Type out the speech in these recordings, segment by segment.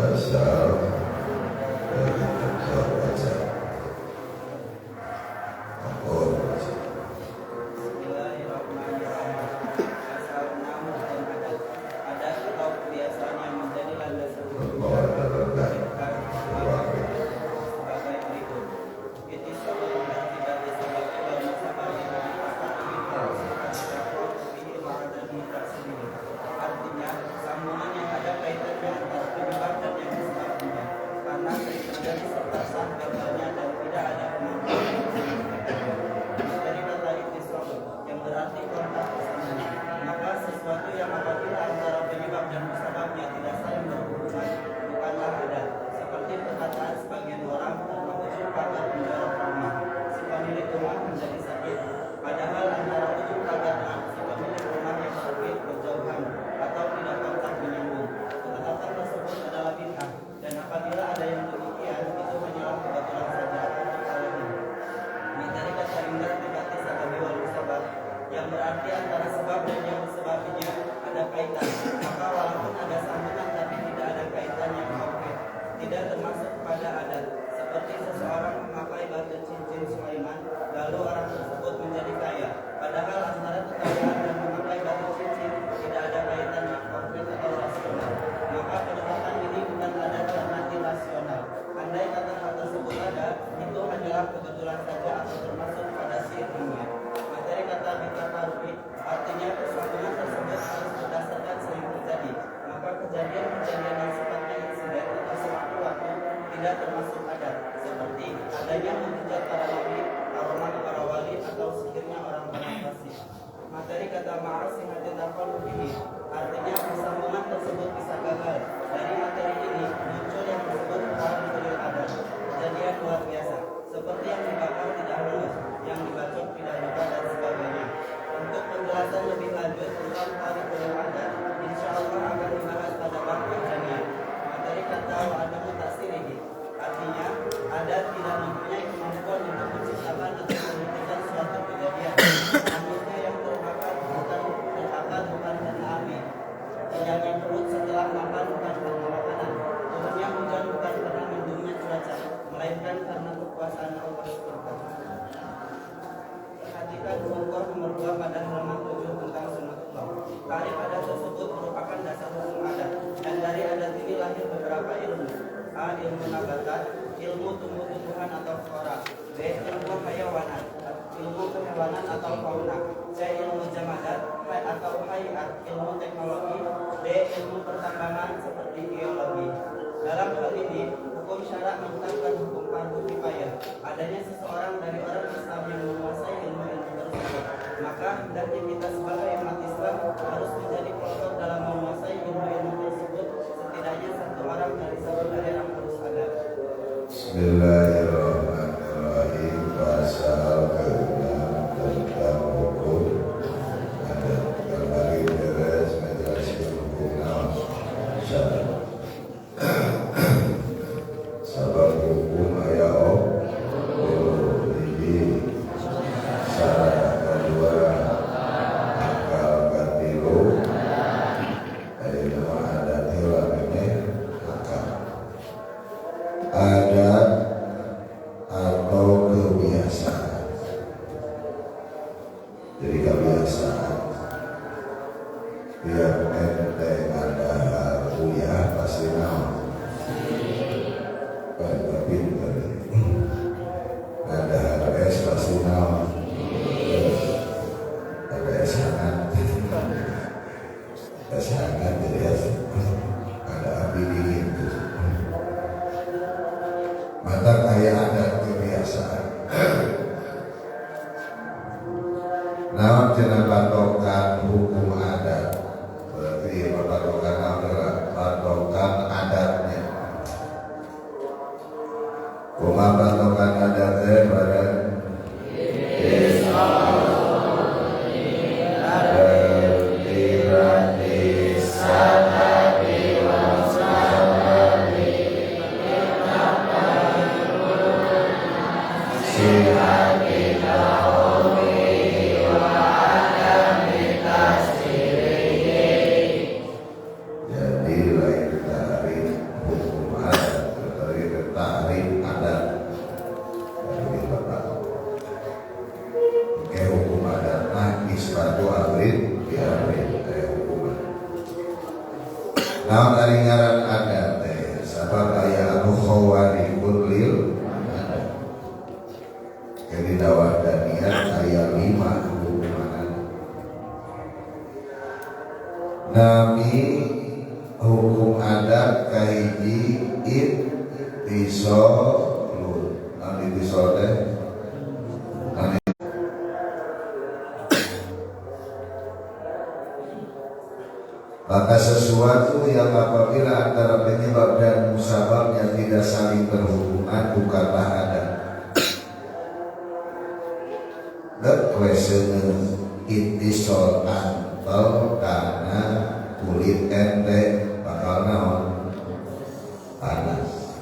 asal dari tegak wajah ampun wajah. Bismillahirrahmanirrahim. Asal nama dan adat atau kebiasaan yang menjadi landasan Berbawa terletak sebagai berikut. Itu sebelum dan tidak disebabkan dalam masalah yang artinya sambungan yang ada kaitannya antara penyebab dan yang disebabkannya, karena terjadi serta sah gagalnya dan tidak ada kemungkinan. Dari kata ittisal yang berarti kontak bersama, maka sesuatu yang apabila antara penyebab dan sebabnya tidak saling berhubungan bukanlah adat, seperti perkataan sebagian orang mengujung pagar menjorok rumah si pemilik rumah menjadi sakit, padahal antara ujung pagarnya si pemilik rumah yang sakit berjauhan atau tidak kontak menyambung. Ketetapan tersebut adalah bid'ah, dan apabila ada yang demikian itu hanyalah kebetulan saja atau kesalahan. Materi kata indra berarti sababi wal musabab, yang berarti antara sebab dan yang disebabnya ada kaitan. Maka walaupun ada sambungan tapi tidak ada kaitan yang konkret, tidak termasuk pada adat. Seperti seseorang memakai batu cincin Sulaiman, lalu orang tersebut menjadi kaya, padahal antara kekayaan dan memakai batu cincin tidak ada kaitan yang konkret atau rasional. Maka penetapan ini bukan adat karena irasional. Andai kata hal tersebut ada, itu hanyalah kebetulan saja atau termasuk pada sirnya. Materi kata bitakarui artinya kesambungan tersebut harus berdasarkan sering terjadi. Maka kejadian-kejadian yang sifatnya insiden atau sewaktu-waktu tidak termasuk adat, seperti adanya mujizat para nabi, karomah para wali, atau sihirnya orang-orang fasik. Materi kata ma'asi hadis taqallubihi artinya kesambungan tersebut bisa gagal. Dari materi ini muncul yang disebut al-mulil adat, kejadian luar biasa, seperti yang dibakar tidak halus, yang dibacok tidak luka dan sebagainya. Untuk penjelasan lebih lanjut tentang al-mulil adat, insya Allah akan dibahas pada bab kajian. Materi kata wa'adamu taksirihi artinya adat tidak mempunyai kemampuan untuk menciptakan atau menghentikan suatu kejadian. Rambutnya yang terbakar bukan karena api, kenyangnya perut setelah makan bukan karena makanan, turunnya hujan bukan karena mendungnya cuaca, melainkan karena kekuasaan Allah SWT. Perhatikan pokok nomor 2 pada halaman 7 tentang sunatullah. Tarif adat tersebut merupakan dasar hukum adat, dan dari adat ini lahir beberapa ilmu. A. Ilmu nabatat, ilmu tumbuh-tumbuhan atau flora. B. Ilmu hayawanat, ilmu kehewanan atau fauna. C. Ilmu jamadat atau hayat, ilmu teknologi. D. Ilmu pertambangan seperti geologi. Dalam hal ini, hukum syarak menetapkan hukum fardu kifayah, adanya seseorang dari orang Islam yang menguasai ilmu-ilmu tersebut. Maka hendaknya kita sebagai umat Islam harus menjadi pelopor dalam menguasai ilmu-ilmu tersebut. Setidaknya satu orang dari satu daerah harus ada. Bismillahirrahmanirrahim. Pasal ke-6 tentang hukum adat. Kembali beres menjelaskan hukum syarat. Sabab hukum ayat ini syarat kedua akal batilu ilmu adat hilangnya akal adat atau kebiasaan. Jadi kebiasaan biar enteng ada uyah pasti naon pinter ada HRS pasti naon HRS hangat jadi ada api dingin gitu. Mata kayak ada kebiasaan naon cenah patokan hukum adat, berarti patokan adalah patokan adatnya. Kuma patokan adatnya pada berkira di sana di Naon ari ngaran adat teh sabab aya anu khawarikun lil adat. Jadi dawah daniat aya 5 hukuman. Nami hukum adat kahiji ittisolun. Nami ittisol teh maka sesuatu yang apabila antara penyebab dan musababnya tidak saling berhubungan bukanlah adat. The question ittisol antol karena kulit ente bakal naon panas.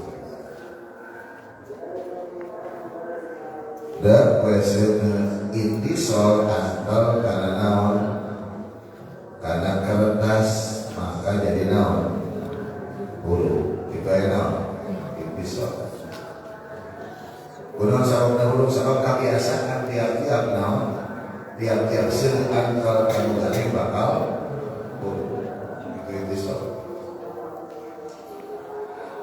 The question ittisol antol karena naon karena kertas maka jadi naon hulu itu ya naon ittisol. Kunaon sababna hulu sabab kabiasaan tiap-tiap naon tiap-tiap seueun kalau kamu garing bakal hulu itu ittisol.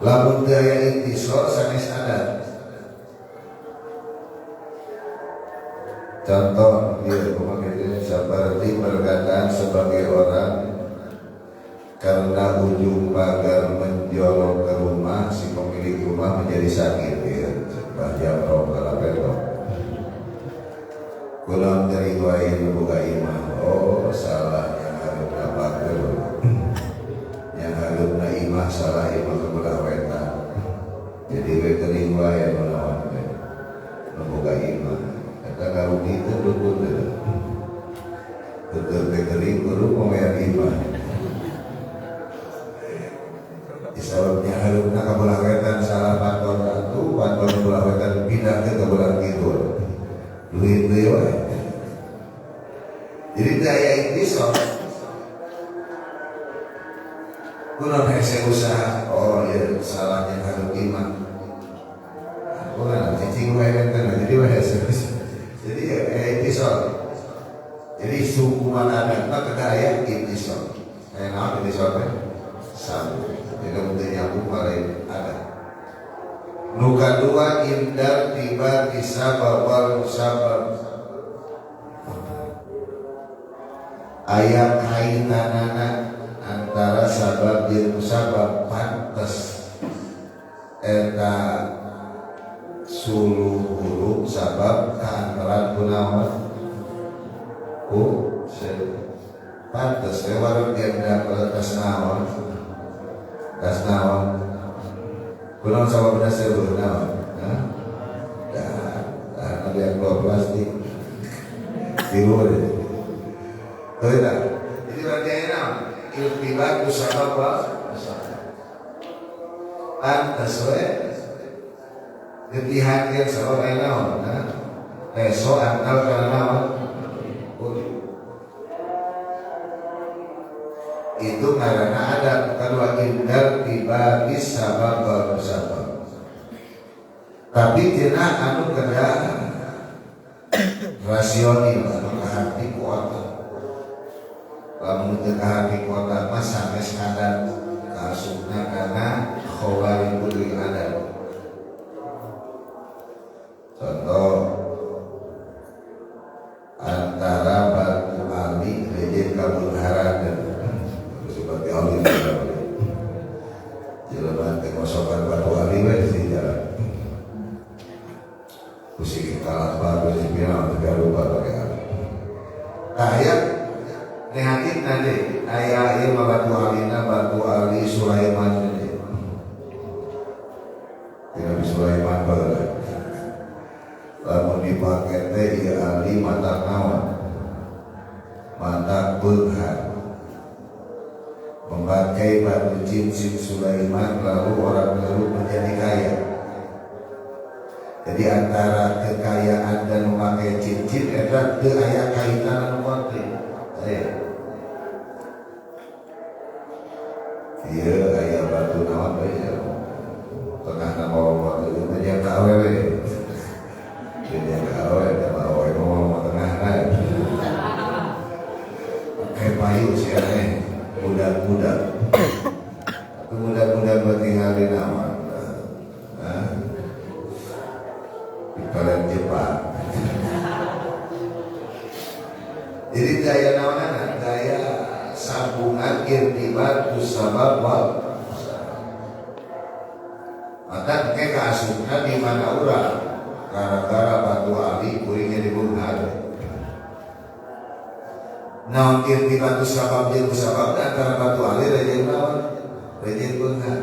Lamun teu aya ittisol sanes adat. Contoh dia pemakai seperti perkataan sebagai orang karena ujung pagar menjolok ke rumah si pemilik rumah menjadi sakit ya. Bahaya roh kalapero. Kulang dari wain buka imah. Oh salah yang harus dapat yang harus na imah salah imah kebelah wetan. Jadi wetening wae menawan membuka imah. Kata kalau itu betul kering guru pemayar imah. Isababnya harusnya kabelah wetan salah paton satu, paton belah wetan pindah ke kabelah kidul. Duit dewa. Jadi daya ittisol. Kunaon hese usaha. Oh ya salahnya harus imah. Kunaon cicing wae wetan jadi wae hese. Jadi ittisol. Jadi hukuman adatna kedaya ittisol. Kayak naon ittisol teh? Sambung. Jadi untuk nyambung paling adat. Nu kadua indar tiba disabab wal musabab. Aya kaitanana antara sabab jeung musabab pantes eta suluh huruf sabab kaantaran kunaon ku pantes warung genda tas naon tas naon kunaon sababna seuluh naon dah ada yang plastik tidur betul tak? Jadi berarti naon iltibat musabab wa pantes we getihan yang sabab naon teso antal kana naon itu karena ada kedua indar tiba di sabab musabab. Tapi tina anu kada rasional anu kahati kuota. Lamun teu kahati kuota mah sanes adat kasupna kana khawarikul adat. Contoh antara batu ali rejen kabulharan seperti Ali jalan kekosokan batu ali di jalan pusing kalah baru di final tidak lupa pakai ali ayat nehakin nanti ayat ini batu alina batu ali Sulaiman ini tidak Sulaiman baru lalu dipakai teh ya ali mata nawan mata berhad memakai batu cincin Sulaiman lalu orang tersebut menjadi kaya. Jadi antara kekayaan dan memakai cincin adalah aya kaitan konflik. Iya aya batu nawan bae tengah nama waktu itu menjadi kawewe. Jadi kawewe kawewe mau tengah naik. Kayak payu sih aneh. Budak-budak ningali naon di kalian Jepang. Jadi daya naonan, daya sambungan irtibat tusabab wal maka kayak kasusnya di mana orang gara-gara batu ali kuringnya dibongkar. Naon irtibat tusabab jeung tusabab antara batu ali dan jeung naon dan bongkar.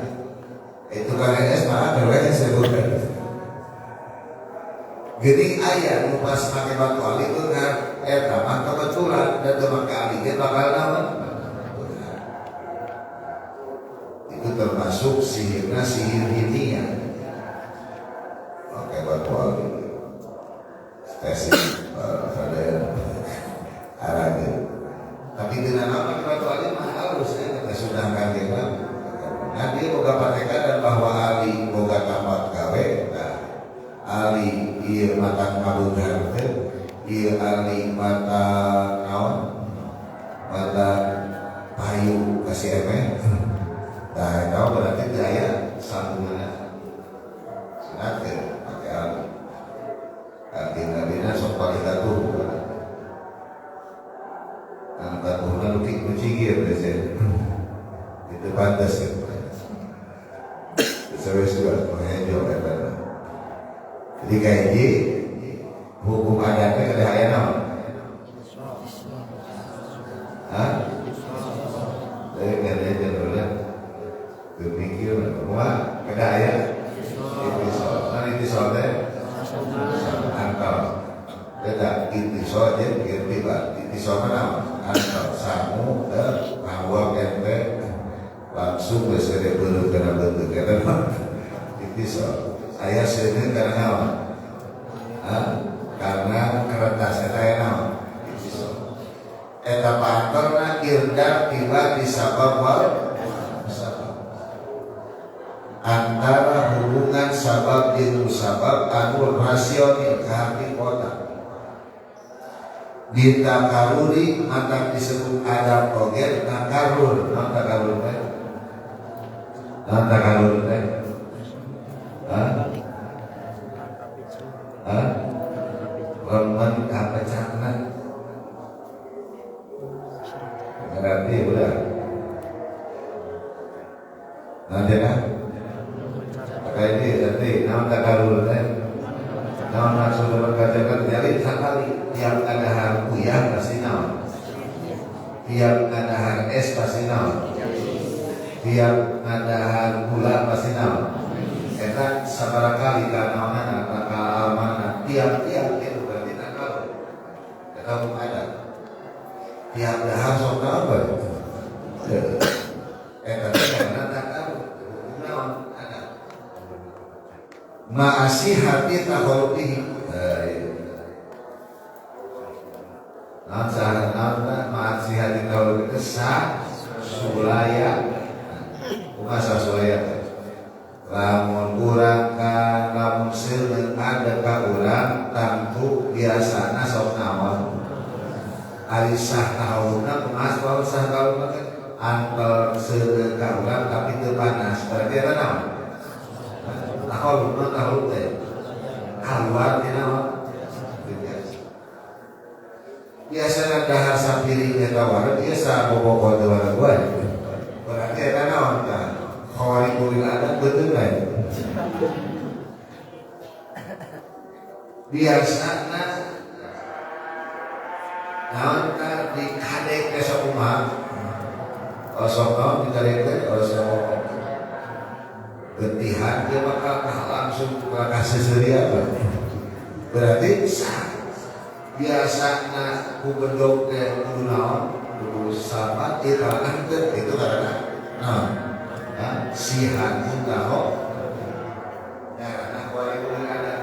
Itu karena es mah ada sebutkan. Geuning aya nu pas make batu ali bongkar eta mah kebetulan dan teu make ali ge bakal naon. Itu termasuk sihirna sihir hidiyah. Oke batu ali spesifik pada arage. Tapi dengan apa batu ali mah halus kita sudah kita. Nah dia boga patekadan bahwa ali boga tempat gawe. Nah, ali ieu mata kabudar teh, ieu ali mata naon? Mata payu kasih emeh. Nah, itu berarti daya sambungan sinatkeun pakai ali. Artinya sok kualitas tuh. Angkat tuhna lukik kucingir deh. Itu pantas kan. Service juga mengenjol eta. Jadi kayak ini hukum adatnya kada aya naon? Hah? Dari kada jalurna berpikir bahwa kada aya itisol. Kan itisol teh angkal. Beda itisol jeung irtibat. Itisol naon? Angkal samu teh bahwa ente langsung geus gede beuleuh kana bentuk eta mah itisol. Aya seuneun kana naon? Karena kertas eta aya naon? Itisol. Eta pantorna irda tiba di sabab wal antara hubungan sabab jeung musabab anu rasional kahati kota. Di takaruri maka disebut ada oge takarur. Maka takarur teh. Takarur teh. Korban apa cakna? Berarti udah. Nanti kan? Kayak ini nanti nama takarur teh. Nama maksud berkata-kata jadi sekali tiap ada harga ya pasti naon. Tiap ada harga es pasti naon. Tiap ada harga gula pasti naon. Eta sabaraha kali ka naonan ka almana tiap-tiap itu berarti nakal. Eta hukum adat. Tiap dahar sok apa? Eta karena nakal naon adat. Ma'asihati takhuluqihi. Nah, sahabat ma'asihati takhuluqihi sah sulaya. Bukan sah sulaya. Lamun urang ka lamun seueun ada ka urang tentu biasana sok naon. Ari sah takhuluna kumaha bae sah takhuluna antel seueun ka urang tapi teu panas. Berarti eta naon? Tahu teh keluar di naon biasa dahar sapiring eta wae biasa bobok teh wae gua berarti eta naon tah khawari kuring adat betul kan biasana naon tah di kadek teh sakumaha sok naon di kadek teh sok getihan dia bakal langsung kasih seria berarti sah biasanya kubendok teh kudu naon kudu sabat irakan itu karena sihan tahu karena kuali kuali ada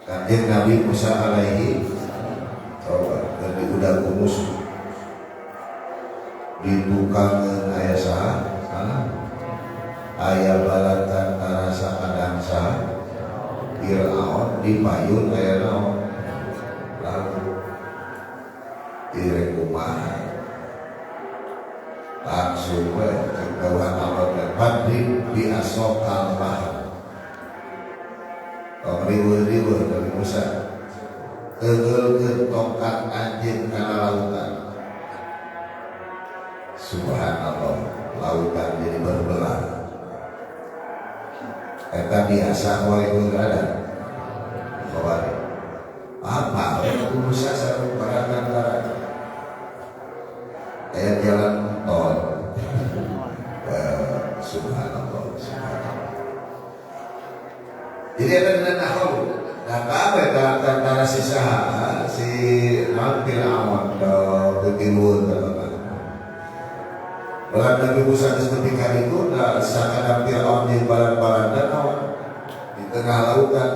kanjeng Nabi Musa alaihi coba dan diudah musuh di bukangan ayah sah ayah balatan tarasa kadang sah Fir'aun di payun ayah naon lalu direkumahan langsung kegawaan Allah dan padri bi asokal bahar. Riweuh-riweuh dari Musa tegelkeun tongkat anjeun kana lautan. Subhanallah, lautan jadi berbelah. Eta biasa wae geus ada. Khawatir. Apa Musa sareng barang-barang. Jalan tol. Subhanallah, subhanallah. Jadi ada dengan nahwu. Nah, apa antara si saha si Nabi Fir'aun atau ketimun teman-teman. Balan Nabi Musa seperti kali itu, seakan Fir'aun di balan-balan danau di tengah lautan.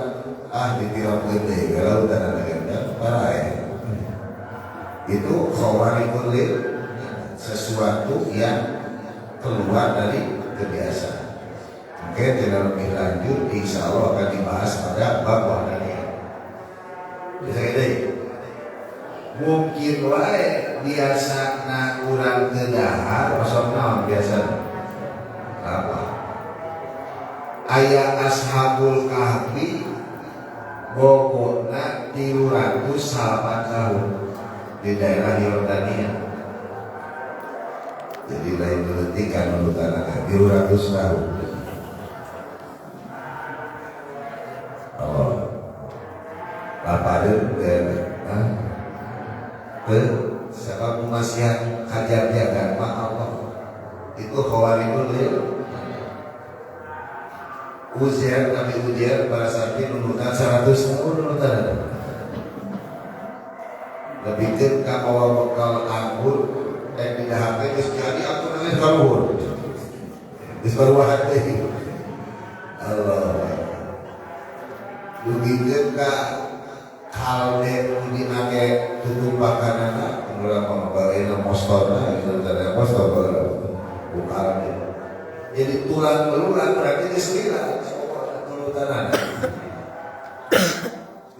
Ditiram gede ke lautan ada ganda parai. Itu khawarikul lil, sesuatu yang keluar dari kebiasaan. Oke, tidak lebih lanjut, insya Allah akan dibahas pada bab wahdaniya. Bisa gede. Mungkin wae biasa na urang teu dahar, maksud naon biasa? Apa? Aya ashabul kahfi bobotna 300 tahun di daerah Yordania. Jadi lain diletikan menurut anak 300 tahun. Oh, apa ada siapa pemasihan kajar jaga Allah itu khawarikul lil. Ujian Nabi Ujian pada saat ini nunutan 100 tahun nunutan lebih ke kawawa bekal anggur yang tidak hati terus jadi aku namanya kalur terus baru hati Allah lebih ke kalde di nage tutup makanan mulai membawain mostorna itu tanda mostor bukan jadi tulang belulang berarti diselilah turutan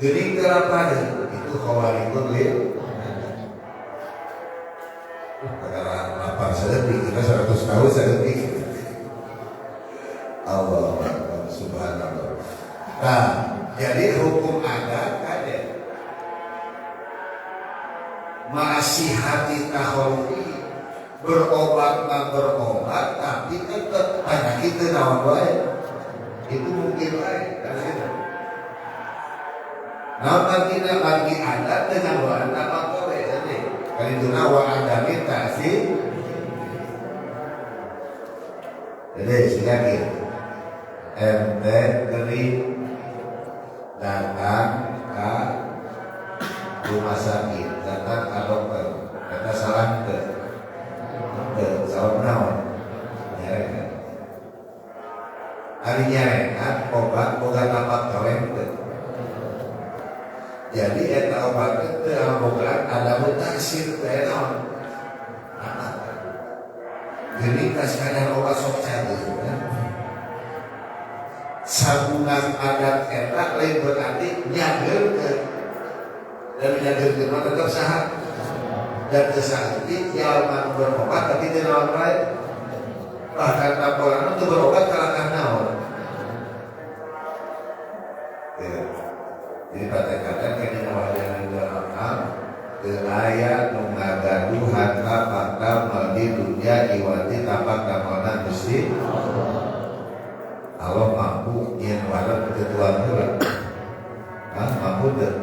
gering kelaparan itu khawarikul lil. Perkara lapar sedekah kita 100 tahun sedekah. Allah subhanallah. Nah, jadi hukum adat ada masih hati takhawfi berobat tapi tetap hanya kita nawan baik itu mungkin baik kan gitu. Namun tidak lagi adat dengan wahan apa boleh jadi kalau itu nawa ada minta sih. Jadi silakan ente kering datang ke rumah sakit, datang ke dokter, kata salam ke salam naon nyarekan hari nyarekan obat boga tapak kawin jadi eta obat itu boga ada mutaksir teh naon jadi kaskadar obat sok cair sabungan adat eta lain berarti nyageurkeun dan nyageurkeun mah tetep saha dan kesakit jalma berobat tapi tidak naon baik bahkan laporan itu berobat kalahkan naon ya. Jadi kata-kata kena wajan dalam kelaya mengagaduh hatta fakta di dunia iwati tapak damana Gusti Allah mampu yang warat ketuaan pula mampu deh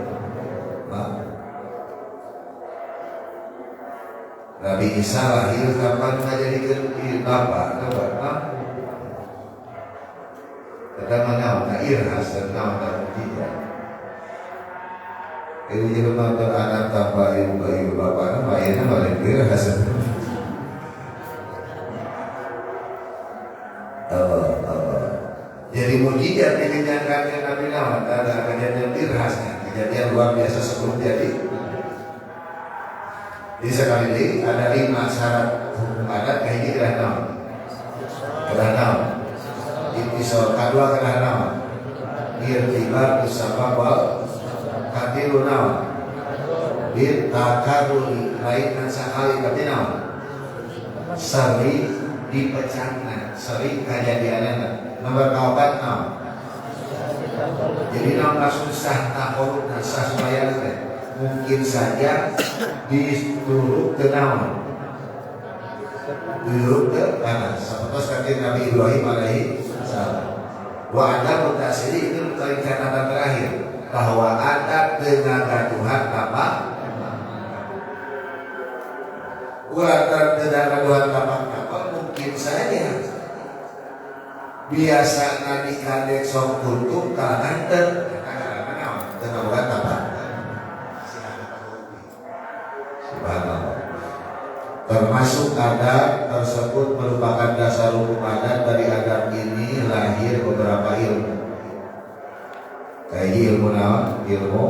Nabi Isa lahir kapan ngajadikeun bapak mampu. Kata mana irhas dan naon tidak. Itu jadi nonton anak tambah ibu bapak bayarnya balik irhas. Jadi mujizat yang dinyatakan Nabi Muhammad ada kejadian irhasnya, kejadian luar biasa sebelum jadi. Di sekali ini ada 5 syarat hukum adat kayak ini kerana naon episode kedua kerana naon irtibar bersama wal katilu naon ditakaruli lain dan sekali tapi naon sering dipecahna, sering kejadianana. Nomor kaopat naon? Jadi naon susah takoruna sasumayana teh mungkin saja diturut ke naon, diturut ke tanah. Seperti kata Nabi Ibrahim alaihi salam. Wa ada mutasili itu catatan terakhir bahwa ada tenaga Tuhan apa? Uatan tenaga Tuhan apa? Mungkin saja biasa nadi kadek sok kuntung kalangan tenaga apa? Subhanallah. Termasuk adat tersebut merupakan dasar hukum adat. Dari adat ini lahir beberapa ilmu. Kayak ilmu naon? Ilmu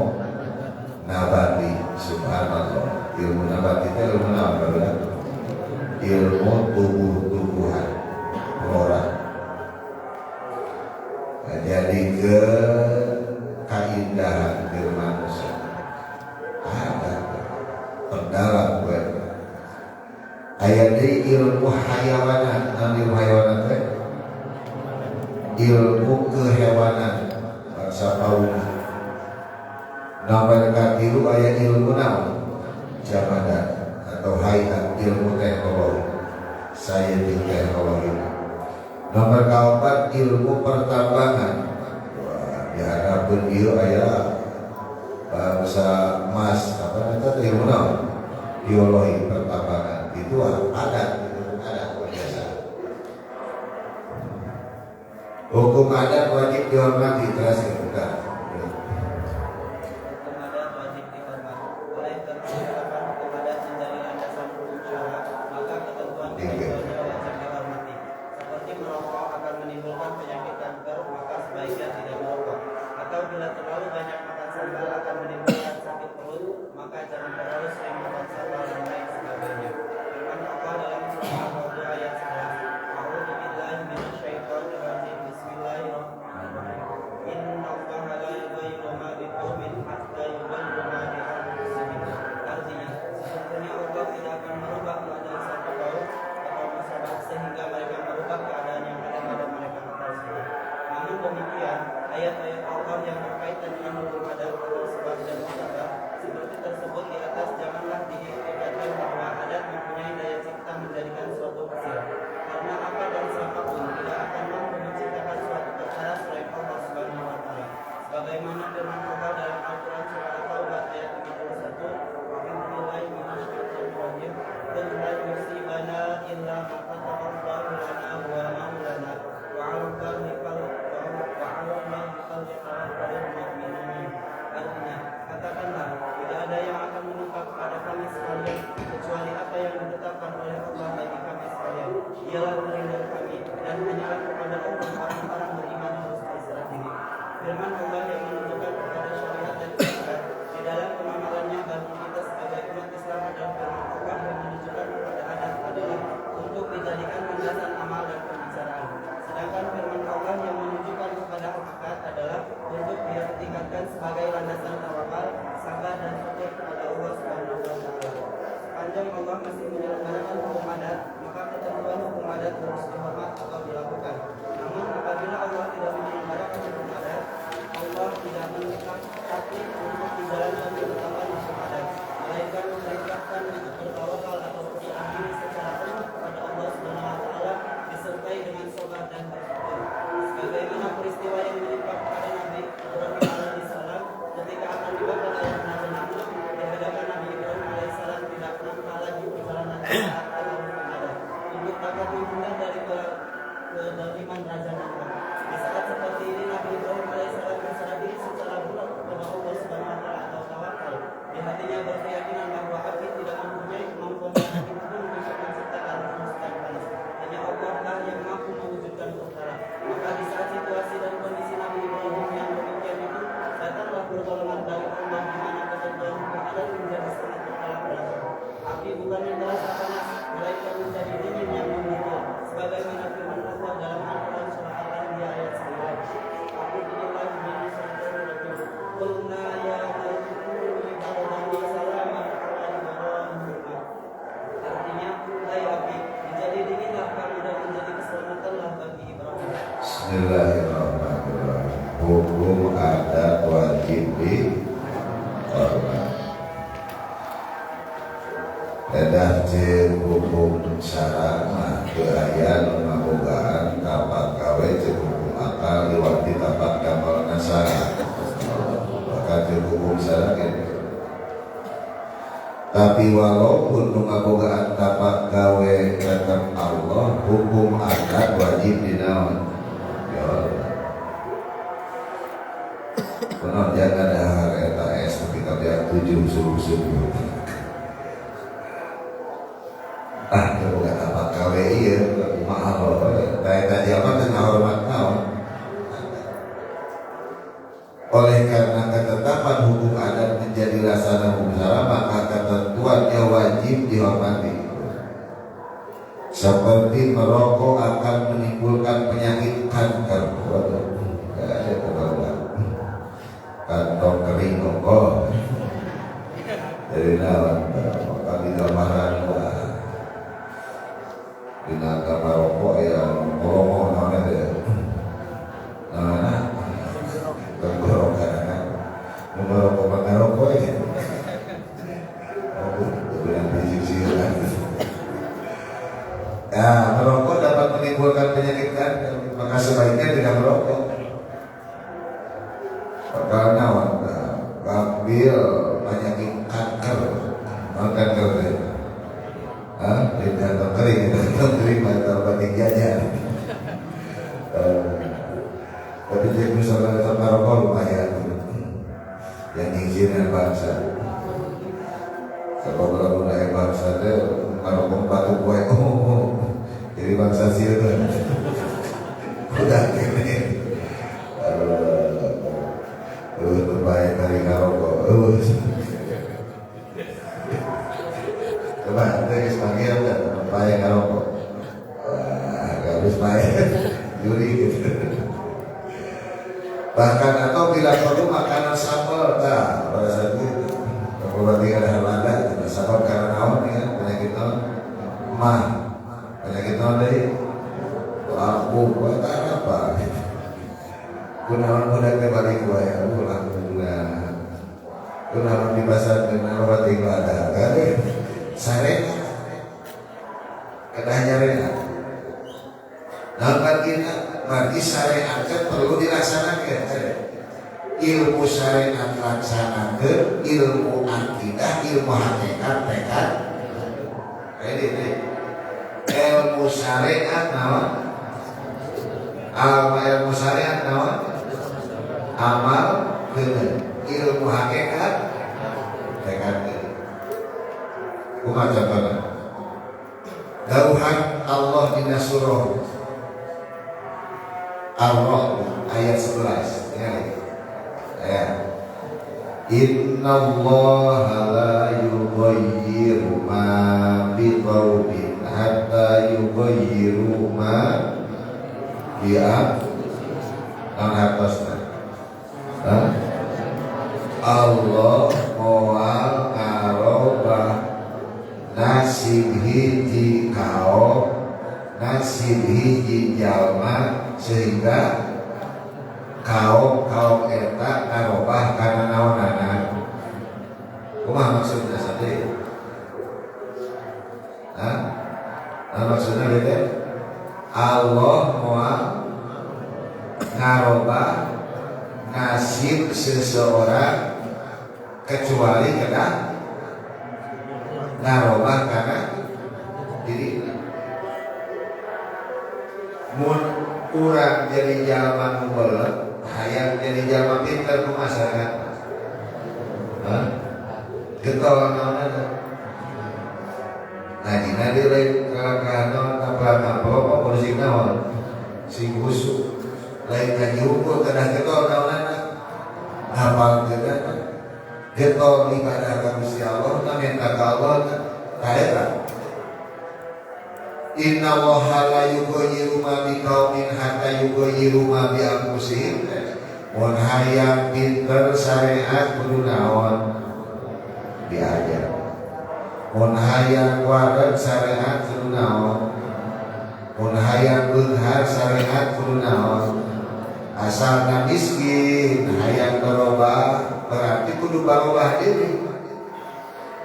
nabati. Subhanallah. Ilmu nabati itu ilmu naon? Ilmu tumbuh-tumbuhan, orang. Nah, jadi ke keindahan diri manusia ada terdalam gue. Ayat dari ilmu hayawanan, ilmu hayawanan teh ilmu kehewanan bangsa pauna. Nomor katilu ayat ilmu naon? Jamadan atau hayat, ilmu teknologi, sains teknologi. Nomor kaopat ilmu pertambangan. Wah, diharapkan ieu aya bangsa emas apa namanya ilmu naon? Biologi pertambangan. Itu adat, biasa. Hukum adat wajib dihormati, terus ya bukan. Hukum adat wajib dihormati. Oleh karena hukum adat menjadi landasan berusaha, maka ketentuan ketentuannya wajib dihormati. Seperti merokok akan menimbulkan penyakit kanker, maka sebaiknya tidak merokok. Atau bila terlalu banyak makan sambal akan menimbulkan sakit perut, maka jangan terlalu sering makan sambal dan lain sebagainya. Allah dalam surah Al-Qur'an ayat 11. A'udzu billahi minasyaitonir rajim. Bismillahirrahmanirrahim. Innallaha la yughayyiru ma biqaumin hatta yughayyiru ma bi anfusihim. Artinya, sesungguhnya Allah tidak akan merubah keadaan satu kaum atau masyarakat sehingga mereka merubah keadaan yang ada pada mereka sendiri. Namun demikian, ayat-ayat Allah yang berkaitan dengan hukum adat atau sebab dan musabab seperti tersebut di atas janganlah diiktirafkan bahwa adat mempunyai daya cipta menjadikan suatu hasil. Karena apa dan siapapun tidak akan mampu menciptakan suatu perkara selain Allah Subhanahu wa taala. Sebagaimana firman Allah dalam Al-Qur'an surah At-Taubah ayat 51, "A'udzubillahi minasyaitonir rajim. Qul la yusibana illa ma kataballahu lana wa maulana wa 'alallahi falyatawakkalul mu'minun." Artinya, katakanlah tidak ada yang akan menimpa kepada kami sekalian kecuali apa yang ditetapkan oleh Allah bagi kami sekalian. Ialah perlindungan kami dan hanyalah kepada Allah orang-orang beriman harus berserah diri. Firman Allah yang menunjukkan kepada syariat dan ibadah di dalam pemahamannya bagi kita sebagai umat Islam adalah firman Allah yang menunjukkan kepada adat adalah untuk dijadikan landasan amal dan pembicaraan. Sedangkan firman Allah yang menunjukkan kepada akad adalah untuk ditingkatkan sebagai landasan tawakal, sabar dan syukur kepada Allah Subhanahu wa taala. Sepanjang Allah masih menyelenggarakan hukum adat, maka ketentuan hukum adat harus dihormat atau dilakukan. Namun apabila Allah tidak menyelenggarakan hukum adat, Allah tidak mengikat taklif untuk menjalankan ketetapan hukum adat, melainkan memerintahkan untuk bertawakal atau beriman secara penuh kepada Allah Subhanahu wa taala disertai dengan sabar dan bersyukur. Sebagaimana peristiwa yang menimpa kepada Nabi Ibrahim alaihissalam ketika akan dibakar ayah Nabi Namrud di hadapan Nabi Ibrahim alaihissalam tidak nampak lagi perjalanan saat Allah menghadap untuk dapat menghindar dari kedoliman Raja Namrud. Di saat seperti ini Nabi Ibrahim alaihissalam berserah diri secara bulat kepada Allah Subhanahu wa taala atau tawakal. Di hatinya berkeyakinan bahwa api tidak mempunyai kemampuan sedikit pun untuk menciptakan rumus dan panas. Hanya Allah lah yang mampu mewujudkan perkara. Maka di saat situasi dan kondisi Nabi Ibrahim yang demikian itu, datanglah pertolongan dari Allah di mana ketentuan hukum adat menjadi sangat berkala. Api bukan yang terasa panas, melainkan menjadi dingin yang memukul. Sebagaimana firman Allah dalam Al-Qur'an surah Al-Anbiya ayat 9. Aku billahi minasyaitonir rajim. Qulna ya ayyuhal bardan wa salaman ala Ibrahim. Artinya, hai api, Bismillahirrahmanirrahim. Hukum adat wajib dihormati. Edah cek hukum syarana keayaan mengabogaan tapak kawe cek hukum akal diwati tapak kamal nasara. Maka cek hukum syarana. Tapi walaupun mengabogaan tapak gawe tetap Allah, hukum adat wajib dinaon. Benar jangan ada hareta es kita biar 7 subuh. Kalau nggak apa kawe iya, mahal loh. Tadi apa tengah hormat naon. Oleh karena ketetapan hukum adat menjadi laksana hukum syara, maka ketentuannya wajib dihormati. Seperti merokok akan menimbulkan penyakit kanker. Kantong kering rokok. Jadi nawan maka di gambaran di gambar rokok yang rokok namanya dia. Nah, tenggorokan merokok pakai rokok ya. Oh, dengan sisi-sisi. Ya, merokok dapat menimbulkan penyakit kanker, maka sebaiknya tidak merokok. Karena ambil penyakit kanker, kanker deh. Tidak kering, atau batik jajan. Tapi jadi misalnya sama rokok lumayan. Yang izinkan bangsa. Kalau berlaku naik bangsa deh, merokok batu kue. Jadi bangsa siapa? Udah kene. Terbaik dari ngarokok. Coba guys panggil kan terbaik ngarokok. Harus baik juri gitu. Bahkan atau bila perlu makanan sambal pada saat itu. Kalau berarti ada hal ada, sambal karena naon ya penyakit naon penyakit naon dari aku buat apa? Gunawan mudah kembali gua ya, alhamdulillah. Gunawan di pasar dengan obat ibadah, kan? Sare, kedahnya rena. Nampak kita, berarti syariat perlu dilaksanakan. Ilmu syariat laksanakan, ilmu akidah, ilmu hakikat, tekad. Ini ilmu syariat nawan. Ilmu syariat nawan. Amal dengan ilmu hakikat tekad. Kumaha contohna? Dauhan Allah dina surah Ar-Ra'd ayat 11 ya. Inna Allaha la yughayyiru ma biqaumin hatta yughayyiru ma bi anfusihim. Allah moal ngarobah nasib hiji kaum, nasib hiji jalma sehingga kaum eta ngarobah karena naonana. Kumaha maksudnya sadeu? Maksudnya beda. Allah moal ngarobah nasib seseorang kecuali kena ngarobah karena diri. Mun urang jadi jalma nubeuleuh, hayang jadi jalma pinter ku masyarakat. Getol naonana. Ngajina di lain kalakahan naon kapal-kapal apa bersih naon? Si busuk. Lain ngaji hukum kedah getol naonana. Hafal kedah. Getol ibadah ka Gusti Allah, minta ka Allah kaeta. Inna Allaha la yughayyiru ma biqaumin hatta yughayyiru ma bi anfusihim. Mun hayang pinter syariat kudu naon? Diajar. Mun hayang wareg syariat kudu naon? Mun hayang beunghar syariat kudu naon? asalna miskin hayang berubah berarti kudu berubah diri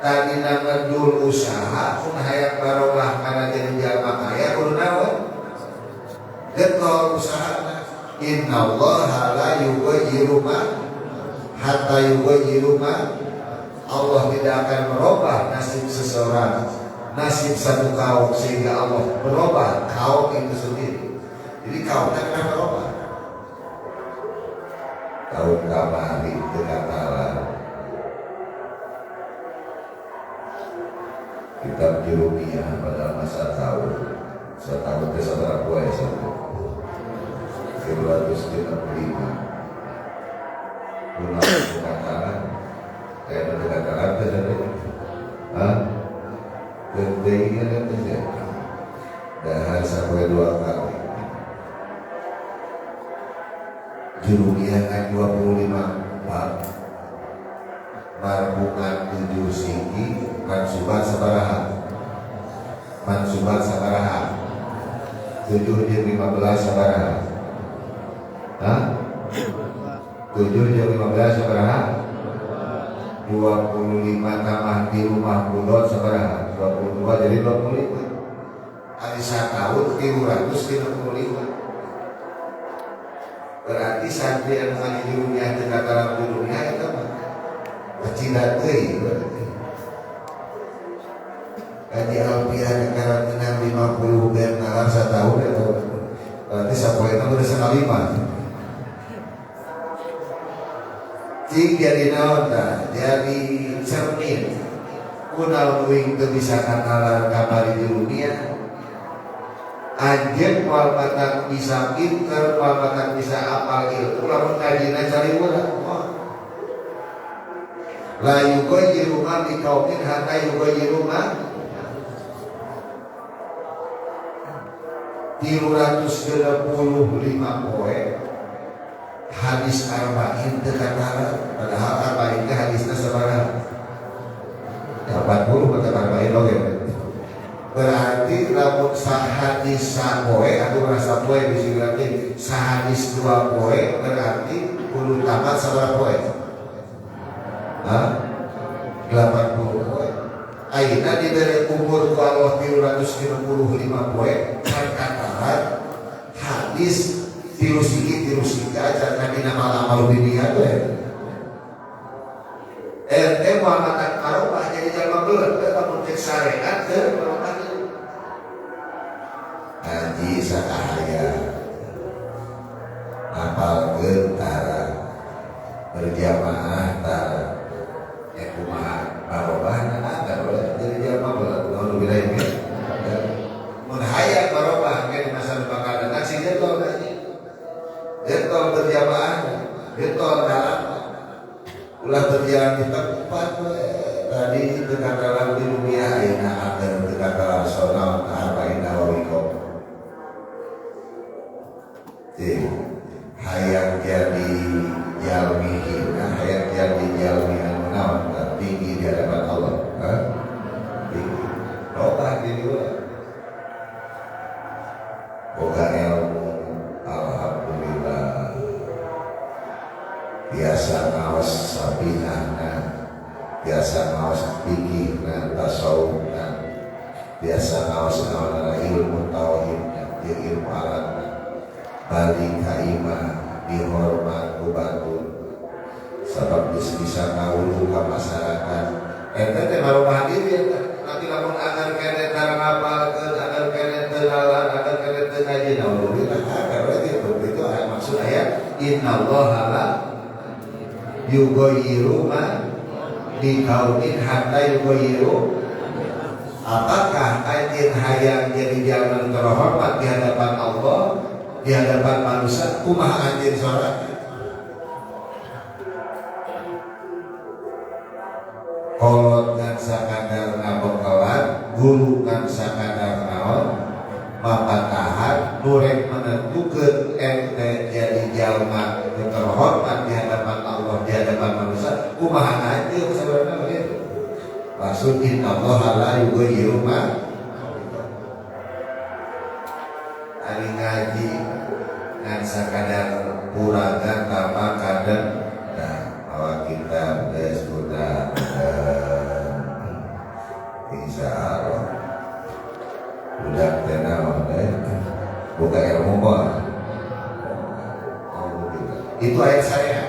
tadi ngedul usaha pun hayang berubah karena jadi jalma kaya kudu naon getol usaha innallaha la yughayyiru ma hatta yughayyiru ma Allah tidak akan merubah nasib seseorang nasib satu kaum sehingga Allah merubah kaum itu sendiri jadi kaum tak akan merubah tahun kamari dekatalan kitab Jurumiyah pada masa tahun setahun ke saudara kuai 265 Punah dekatalan kayak dekatalan tadi gedenya dan saja dahar sampai 2 kali Jurumiyah kan 25 bab marbukan 7 sigi mansubat sabaraha 7 jeung 15 sabaraha 7 jeung 15 sabaraha 25 tambah di rumah budot sabaraha 22 jadi 25 hari 1 tahun 355 berarti santri yang mengaji di dunia dengan dalam dunia itu mah kecilan euy berarti kaji alfiah negara dengan 50 ben nalar satahun ya berarti sapoeuna udah sekali mah cing jadi naon tah jadi cermin kunaon uing teu bisa kanalar kamari di dunia anjeun moal batak bisa pinter, moal batak bisa apal ilmu, lamun kajina cari urang. La yughayyiru ma biqaumin hatta yughayyiru ma 365 poe hadis arba'in teu katara padahal arba'in teh hadisna sabaraha 80 mata arba'in oge berarti lamun sahadis sapoe atau rasa poe bisa berarti sahadis 2 poe berarti kudu tamat sabaraha poe 80 poe ayeuna diberi umur ku Allah 365 poe katakan hadis tilu sigi aja nabi nama amal dunia teh Muhammad Arafah jadi jalma beuleuh lamun cek syariat teh haji sakahaya apalkeun tara berjamaah tara kumaha barobahna ada jadi jalma beuleuh nu wilayah ge mun hayang barobah ge di masa bakal datang sing getol berjamaah getol dalam ulah berjalan di tempat tadi dekat dalam di dunia ayeuna akan dekat dalam sonal arba'in nawawi hayang jadi jalmi hina hayang jadi jalmi anu naon tinggi di hadapan Allah tinggi robah di luar boga ilmu alhamdulillah biasa ngaos sabinahna biasa ngaos fikihna tasawufna biasa ngaos ilmu tauhidna ilmu alatna balik kaimah dihormat kubatun sebab bisa ngawulu ke masyarakat ente teh marumah diri nanti lamun agar kene tara ngapalkeun agar kene teu lalan agar kene teu ngaji naudzubillah agar berarti itu maksud aya innallaha la yughayyiru ma biqaumin hatta yughayyiru apakah anjeun hayang jadi jalan terhormat di hadapan Allah di hadapan manusia kumaha anjeun sorak kolot ngan sakadar ngabokelan guru ngan sakadar naon mapatahan nurek menentukeun ente jadi jalma terhormat di hadapan Allah di hadapan manusia kumaha anjeun sebenarnya begitu maksud innallaha la yughayyiru ma ari ngaji ngan sakadar Budak tenang, buka ilmu kok. Itu ayat saya.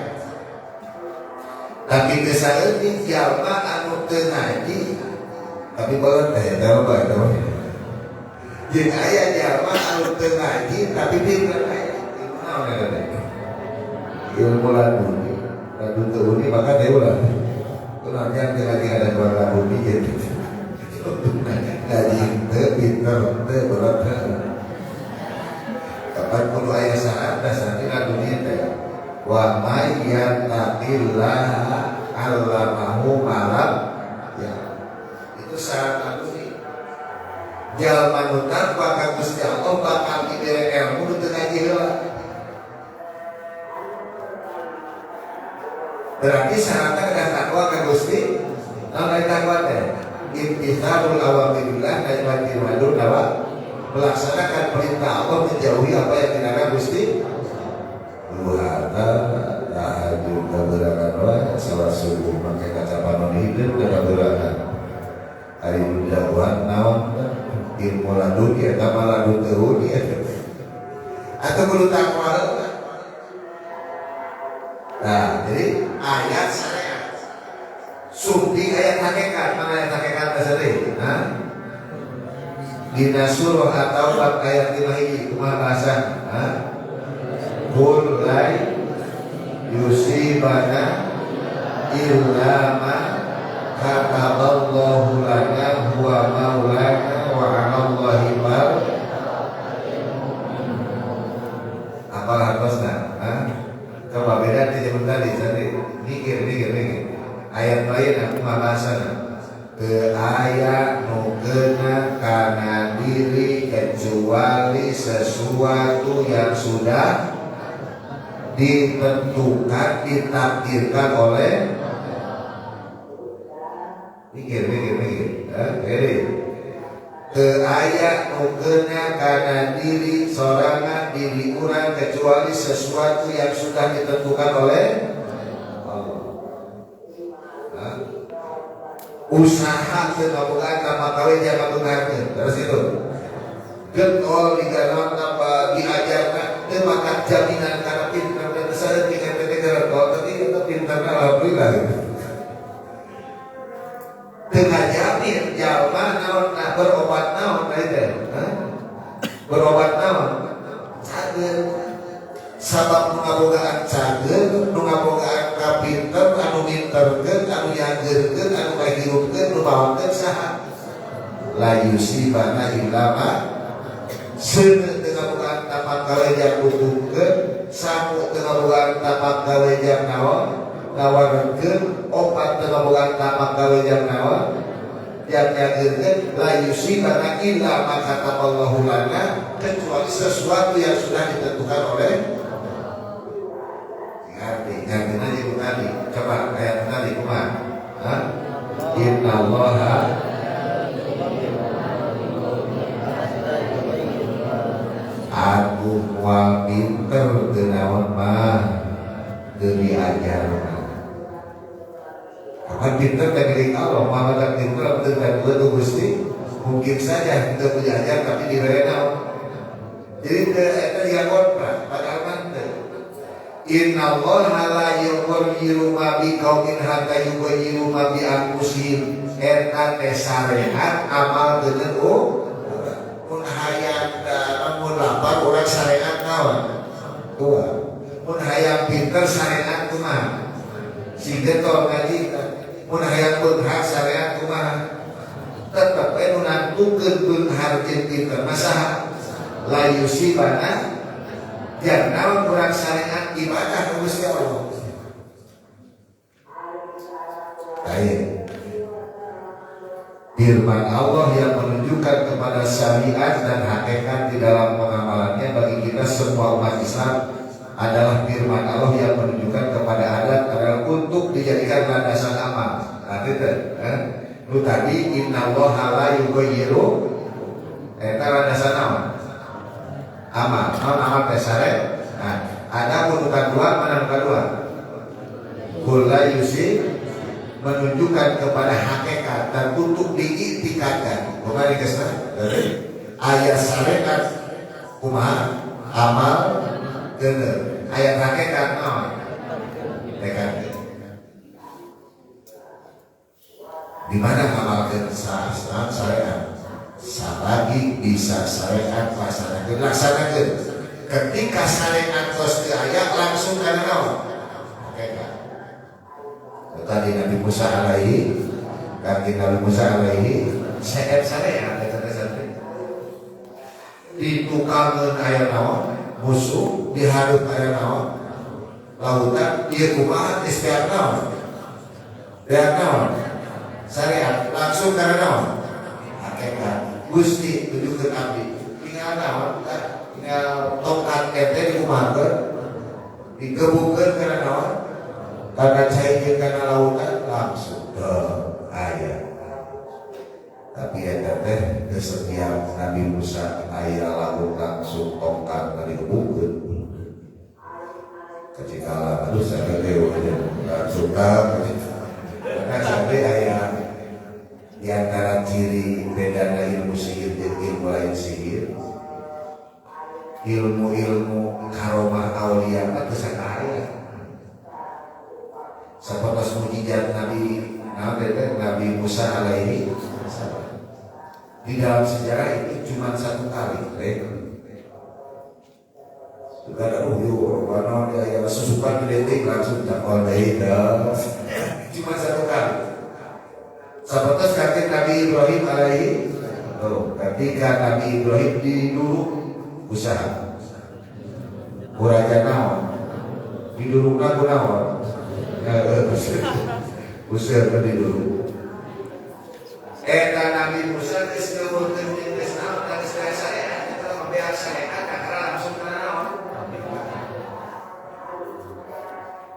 Tapi kesalahan ini jalma anu teu ngaji, tapi kalau tahu apa. Jadi ayat jalma anu teu ngaji, tapi pinter ayat. Ilmu laduni, ladun teu uni maka dewa. Kenapa yang lagi ada dua laduni jadi. Ngaji teu pinter teu berat. Kapan perlu ayat syarat dasar laduni teh. Wa may yattaqillaha 'allamahu malam ya. Itu syarat laduni. Jalma nu takwa ka Gusti Allah bakal dibere ilmu teu ngaji heula. Berarti syaratnya kena takwa ka Gusti. Naon takwa teh? Imtithalul awamirillah najmatil madun dawa melaksanakan perintah Allah menjauhi apa yang dilarang Gusti. Luhata tahajud keberangan wa salat subuh pakai kaca panon hidup keberangan hari jagoan naon ilmu ladun ya tambah ladun teu ya atau perlu takwa. Nah jadi ayat saya sumpi ayat hakikat. Mana ayat hakikat dasarnya? Nah dina surah atau bab ayat 5 ini kumaha bahasa? Qul la yusibana illa ma kataballahu lana huwa maulana wa 'alallahi apa harusnya? Coba beda di zaman tadi mikir ayat lain aku bahasana ke ayat nukena kana diri kecuali sesuatu yang sudah ditentukan, ditakdirkan oleh mikir ke ayat nukena karena diri sorangan diri kurang kecuali sesuatu yang sudah ditentukan oleh Allah. Usaha kegabukan nama kawin jangan mengajar terus itu getol di dalam apa diajarkan makan jaminan karena pintar dan besar di MPT gerotol tapi itu pintar alhamdulillah gitu. Dengan jamin jalma naon berobat naon aja, berobat naon cager sabab ngabogaan cager nu ngabogaan kapinter anu minterkeun anu nyageurkeun anu kahirupkeun nu bawakeun saha la yusibana illa ma seuneu teu ngabogaan tapak kawejang nutukeun samu teu ngabogaan tapak kawejang naon ngawarekeun opat teu ngabogaan tapak kawejang naon yang nyageurkeun la yusibana illa ma kataballahu lana kecuali sesuatu yang sudah ditentukan oleh ngerti aja bu tadi coba ayat tadi kumaha innallaha agung wa pinter teu naon mah teu diajarna. Kapan pinter teh milik Allah, mah tak pinter teu dua Gusti. Mungkin saja kita belajar tapi dibere naon. Jadi eta dia kontrak padahal mah innallaha la yughayyiru ma biqaumin hatta yughayyiru ma bi anfusihim. Eta teh syariat amal deuleu mun hayang mun lapar urang syariat naon? Tua. Mun hayang pinter syariat kumaha? Si getol ngaji mun hayang beunghar syariat kumaha? Tetep we nu nantukeun beunghar jeung pinter masaha? La yusibana yang naon kurang syariat ibadah ke Gusti Allah. Baik. Firman Allah yang menunjukkan kepada syariat dan hakikat di dalam pengamalannya bagi kita semua umat Islam adalah firman Allah yang menunjukkan kepada adat adalah untuk dijadikan landasan amal. Lu tadi innallaha la yughayyiru eta landasan amal. Amal, amal tesare. Nah, ada bukan dua, mana bukan dua? Kula yusi menunjukkan kepada hakikat dan untuk diiktikadkan. Bukan dikesana. Ayat syariat kumaha amal bener, ayat hakikat naon negatif. Di mana amalkan syariat? Salagi bisa syariat laksanakeun. Ketika syariat tos teu aya langsung kana naon? Hakikat. Tadi Nabi Musa alaihi syariat ditukangeun aya naon? Musuh dihareup aya naon? Lautan ieu kumaha istiar naon? Dia naon? Syariat langsung karena naon? Hakikat. Gusti tunjukkeun abdi. Tinggal naon? Tinggal tongkat ente dikumahakeun, digebukeun karena naon? Karena cairkeun kana lautan langsung aya. Tapi eta teh setiap Nabi Musa aya laut langsung tongkat digebukeun. Ketika aduh saya dewe suka karena sampai ayah di antara ciri bedana ilmu sihir dan ilmu lain sihir, ilmu karomah aulia itu sangat ayah. Seperti mujizat Nabi Musa alaihi di dalam sejarah itu cuma satu kali. Juga ada warna dia susukan detik langsung dakwah dah. Cuma satu kali. Seperti kakek Nabi Ibrahim alaihi. Ketika Nabi Ibrahim diduruk usaha. Uraja naon? Didurukna kunaon? Usaha diduruk. Eta Nabi Musa geus ngeuweukeun geus naon geus saya eta membeak saya kakara langsung kana naon?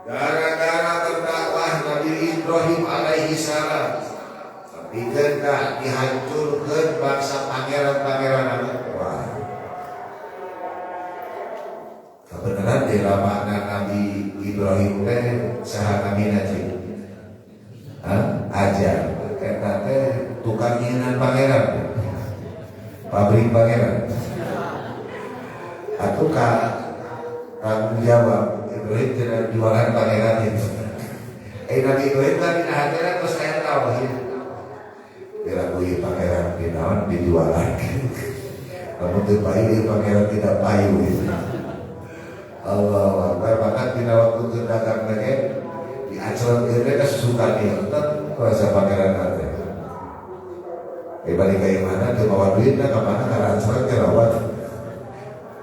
Gara-gara berdakwah Nabi Ibrahim alaihi salam, tapi ketika dihancurkan bangsa pangeran-pangeran wah, kebenaran di lamakna Nabi Ibrahim teh saha namina cing, ajar, kata teh tukang nyinan pangeran, pabrik pangeran, atau tanggung jawab. Ibrahim tidak jualan pangeran itu. Nabi Ibrahim kan di akhirat terus saya tahu ya. Bila gue pangeran di naon dijualan. Kamu terbaik pangeran tidak payu itu. Allah Akbar bahkan tidak waktu itu dagang lagi di acara mereka sesuka dia. Tetap kuasa pangeran ada. Balik ke mana ke bawa duitnya ke mana karena acara kerawat.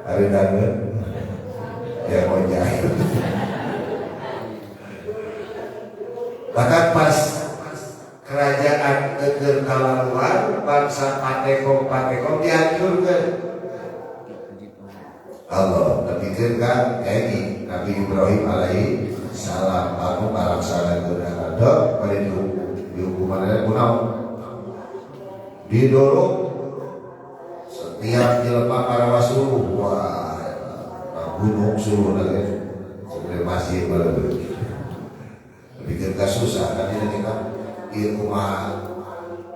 Ada dagang. Ya mau jahil. Bahkan pas kerajaan Eger kalaluan bangsa patekom dihancurkan. Allah terpikirkan ini Nabi Ibrahim alaihi salam aku melaksanakan ada pada dihukuman ada punau didorong setiap jelema para wasuruh wah gunung suruh lagi sebenarnya masih malu bikin susah kan ini kan ilmu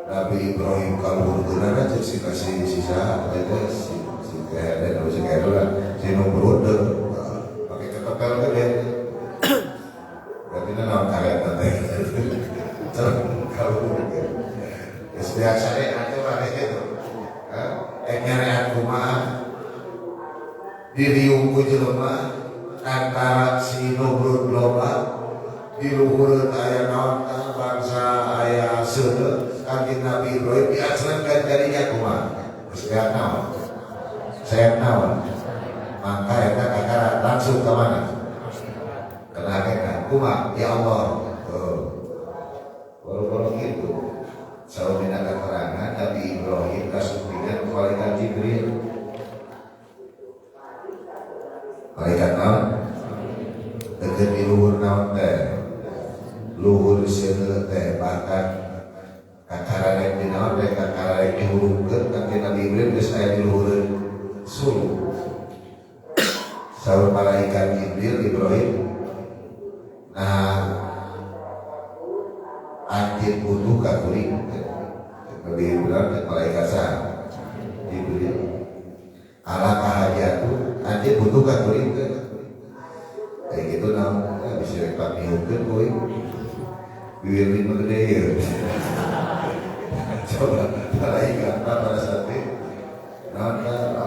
Nabi Ibrahim kalau berguna aja sih kasih sisa ada si kayak ada si kayak lah si nomor pakai ketepel kan dia berarti nama karya nanti kalau setiap saya ada pakai itu nyari rumah diriungku jelema antara si Nubrud loba di luhur aya naon bangsa aya seudeuh kanjeng Nabi Ibrahim diajarkan jadinya kumaha sehat naon sehat naon maka eta kakara langsung ke mana kena hakikat kumaha ya Allah baru-baru gitu saur dina keterangan Nabi Ibrahim kasumpingan malaikat Jibril malaikat naon deket di luhur naon teh luhur seudeuh teh bahkan kakararek di naon teh kakararek dihurungkeun kangge Nabi Ibrahim geus aya di luhur suluh saur malaikat Jibril Ibrahim nah anjeun butuh ka kuring Nabi Ibrahim malaikat sah Jibril kan kuring kayak gitu nah bisa rekam niupkeun kuring bibir lima gede ya coba malaikat pada saat itu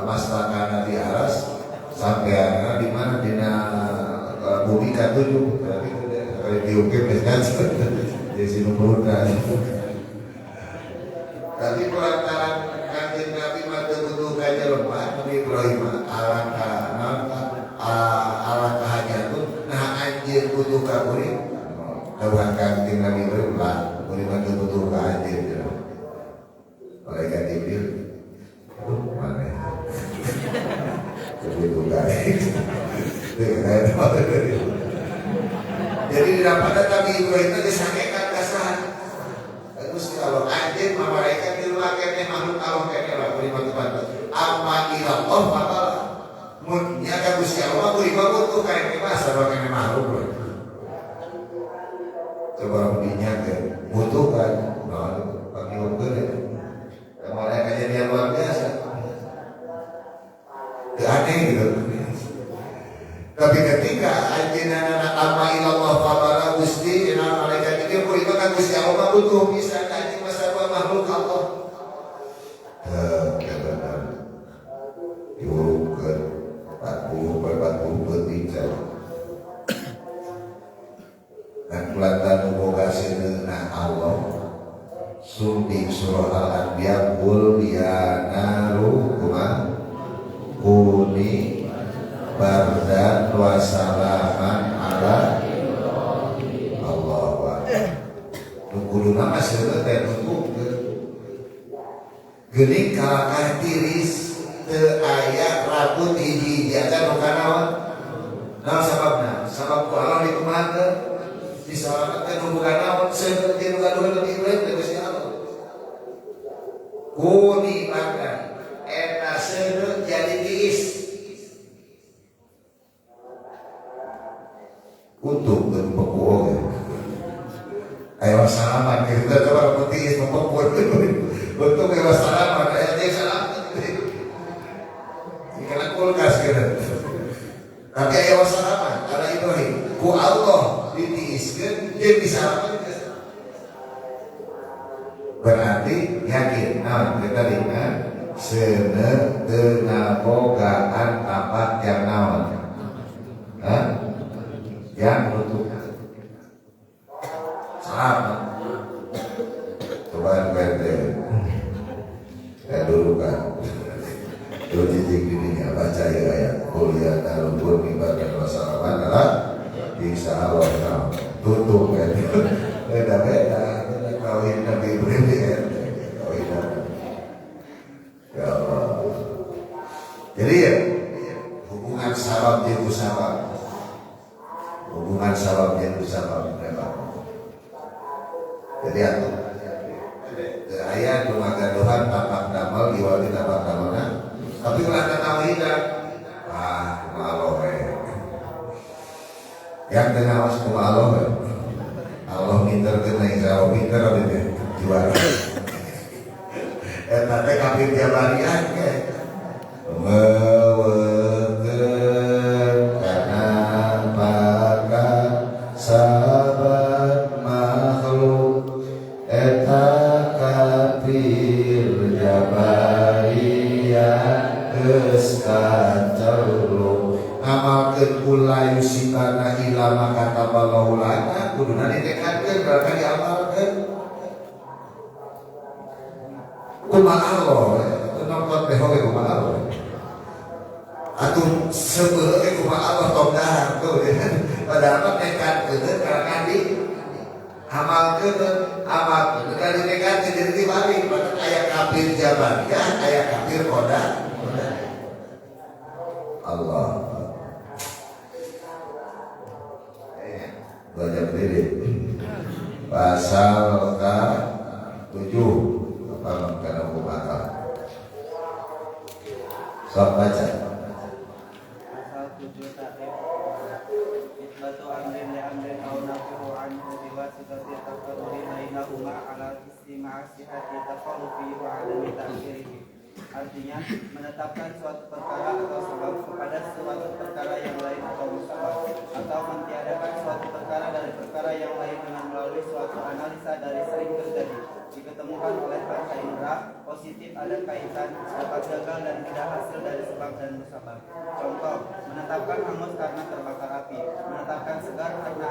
mastakana di aras sampai di mana dina bumi katujuh berarti kali diukir kan di sini mudah tapi pelantaran kanjeng Nabi mah betul kaja lemah Nabi Ibrahim alangkah hanya tuh nah anjir butuh kaburin kawan kanjeng Nabi Ibrahim lah kuring mah butuh ka anjir malaikat Jibril mana kebutuhan jadi didapatkan Nabi Ibrahim itu disangkakan kasahan Gusti Allah anjir malaikat di rumah kene makhluk Allah kene lah kuliah Tuhan amma ilallah maka munnya ka Gusti Allah kuliah butuh kene mah sareng kene makhluk coba bunyinya ke butuh kan nah pakai ukur ya malaikat kejadian luar biasa aneh gitu tapi ketika anjina anak amma ilallah fabara Gusti ina malaikat itu kuliah kan Gusti Allah butuh bisa anjing masa makhluk Allah kebenar diurungkan 40 berbicara dan kelihatan boga seuneu Allah sumping surah Al-Anbiya qul ya naru kuni bardan wa salaman ala Allah kuduna mah seuneu teh nunggu geuning kalakah tiris teu aya rambut hiji acan nu kanaon naon sababna sabab ku Allah dikumahakeun disalamatkeun nu boga naon seuneu teh nu gaduh lebih baik dari Gusti Allah kuni makan eta seuneu jadi tiris untuk berpekuo ayo salaman kita coba putih mempekuo untuk ayo salaman ayo dia salaman karena kulkas gitu tapi ayo salaman ada Ibrahim ku Allah ditiiskeun jeung disalaman berarti yakin nah kita ingat seuneu teu ngabogaan tempat yang naon yang butuh salam coba berde dulu kan dulu jijik dirinya baca ya ayat kuliah dalam mimbar dan wasalaman adalah bisa Allah tutup kan beda-beda kawin Nabi Ibrahim kawin ya Allah jadi ya hubungan sabab itu sabab hubungan sababnya itu sabab memang jadi aku ayat lumaga Tuhan tapak damal diwali tapak damalna tapi kalau ada tauhidan Allah yang tengah was Allah Allah pinter kena insya pinter ada juara tapi kafir jabarian ke sahabat makhluk eta kafir jabariyah geus kaceluk ngamalkeun kula yusibana ila makata balaulana kuduna ditekadkeun berarti diamalkeun kumaha Allah nonton teh oge kumaha Allah atuh sebeuh ge kumaha Allah tong dahar tuh padahal tekadkeun karena di amalkeun kali tekadkeun jadi dibalik pada aya kafir jabariyah aya kafir qadar Allah belajar diri pasal ke-7 apa kana hukum akal sok baca pasal 7 ta'if itbatu amrin li amrin aw nafihu anhu biwasitati taqarrubi bainahuma ala istima'asihati taqarrubi wa adami ta'khirihi Artinya, menetapkan suatu perkara atau sebab kepada suatu perkara yang lain atau musabab, atau mentiadakan suatu perkara dari perkara yang lain dengan melalui suatu analisa dari sering terjadi. Diketemukan oleh panca indera, positif ada kaitan, dapat gagal dan tidak hasil dari sebab dan musabab. Contoh, menetapkan hangus karena terbakar api, menetapkan segar karena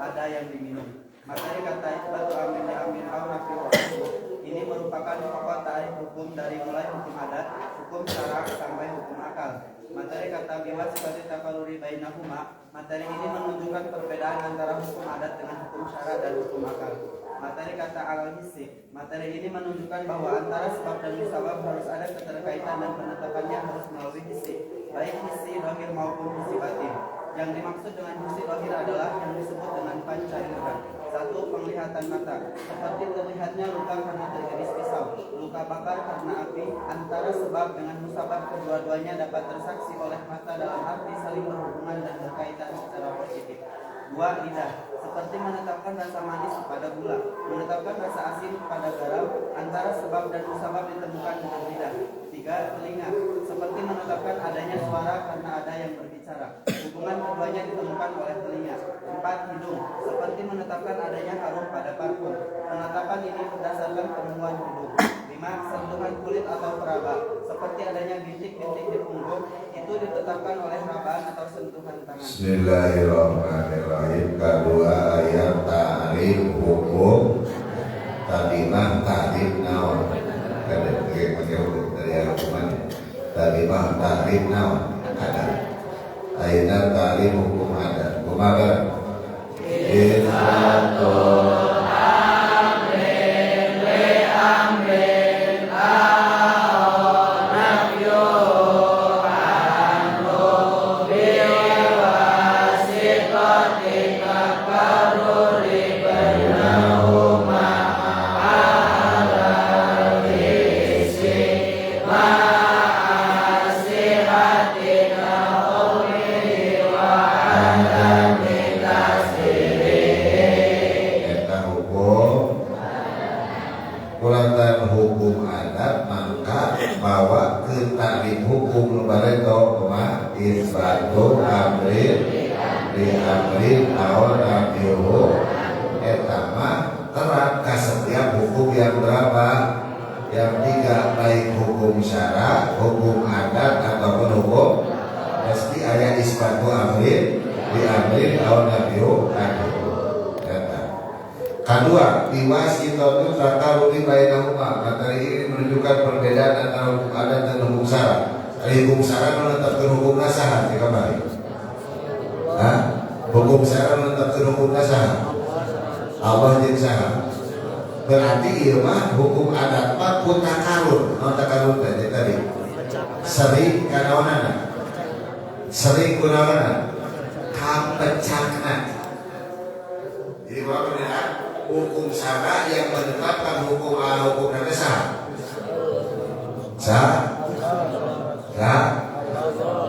ada yang diminum. Materi kata isbatu amin amin au nafi wa ini merupakan pokok tarikh hukum dari mulai hukum adat, hukum syara sampai hukum akal. Materi kata biwas sebagai takaluri bainahuma, materi ini menunjukkan perbedaan antara hukum adat dengan hukum syara dan hukum akal. Materi kata al-hissi, materi ini menunjukkan bahwa antara sebab dan musabab harus ada keterkaitan dan penetapannya harus melalui hissi, baik hissi dhahir maupun hissi batin. Yang dimaksud dengan hissi dhahir adalah yang disebut dengan panca indera. Satu, penglihatan mata, seperti terlihatnya luka karena tergiris pisau, luka bakar karena api. Antara sebab dengan musabab kedua-duanya dapat tersaksi oleh mata dalam arti saling berhubungan dan berkaitan secara positif. Dua, lidah, seperti menetapkan rasa manis kepada gula, menetapkan rasa asin kepada garam. Antara sebab dan musabab ditemukan dengan lidah. Tiga, telinga, seperti menetapkan adanya suara karena ada yang berbicara. Hubungan keduanya ditemukan oleh telinga. Empat, hidung, seperti menetapkan adanya harum pada parfum. Penetapan ini berdasarkan penemuan hidung. Lima, sentuhan kulit atau peraba, seperti adanya bintik-bintik di punggung, itu ditetapkan oleh rabaan atau sentuhan tangan. Bismillahirrahmanirrahim. Kedua ayat ta'rif hukum. Tadi mah ta'rif naon. Kada pakai hukum dari hukuman. Tadi mah ta'rif naon. Ada. Ayat ta'rif hukum ada. Kumaha? Isatu hukum adat mangka bawa ke takrif hukum lebareto koma isbatu amrin di amrin awal nabiuhu etama terap ke setiap hukum yang berapa? Yang tiga, baik hukum syara, hukum adat ataupun hukum mesti ayat isbatu amrin di amrin awal nabiuhu. Kedua, diwasitatu takaruri bainahuma. Materi ini menunjukkan perbedaan antara hukum adat dan hukum syara. Hukum syara menetapkan hukum nasaha, jika baik. Hukum syara menetapkan hukum nasaha. Allah jeung saha. Berarti ieu mah hukum adat mah ku takarur. Naon takarur tadi? Sering kanaonana. Sering kunaonana? Kapecakna. Jadi kalau benar hukum syara yang menetapkan hukum nanti sah.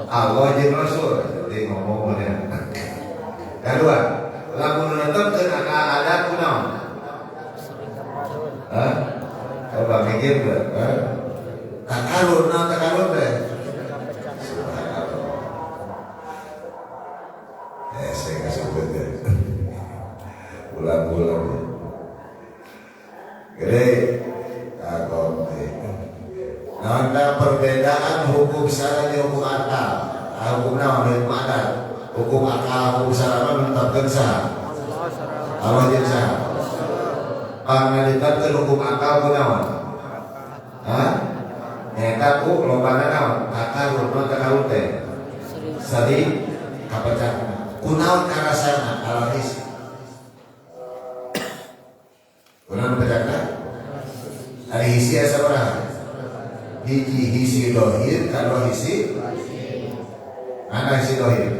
Allah jeung Rasul. Jadi ngomong bener. Kedua, lamun menetapkan adat kunaon? Coba mikir deh. Takarur teh. Saya kasih betul. Ulang-ulang. Gede kagom. Nah, ada perbedaan hukum syara dan hukum akal. Hukum naon hukum adat. Hukum akal, hukum syara menetapkan sah. Allah jeung sah. Pangandikan hukum akal kunaon? Eta ku lobana naon? Takarur, naon takarur teh? Sering kapecakna. Kunaon karasana alahis? Kunaon kapecakna? Ari hisi asa urang. Hisi dohir, kadua hisi. Mana hisi dohir?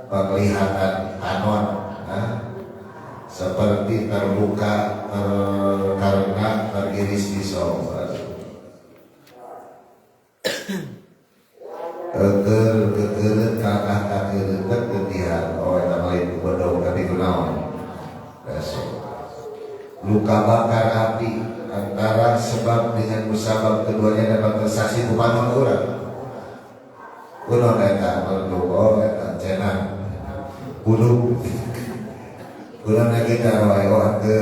Penglihatan anon, seperti terluka karena tergiris pisau. Kegelet kakak kegelet ketihan. Oh, yang lain bodoh tapi kunaon. Luka bakar api antara sebab dengan musabab keduanya dapat tersasi kupanon urang. Kuno eta berdoa eta cenah. Kudu kuno kita wae ke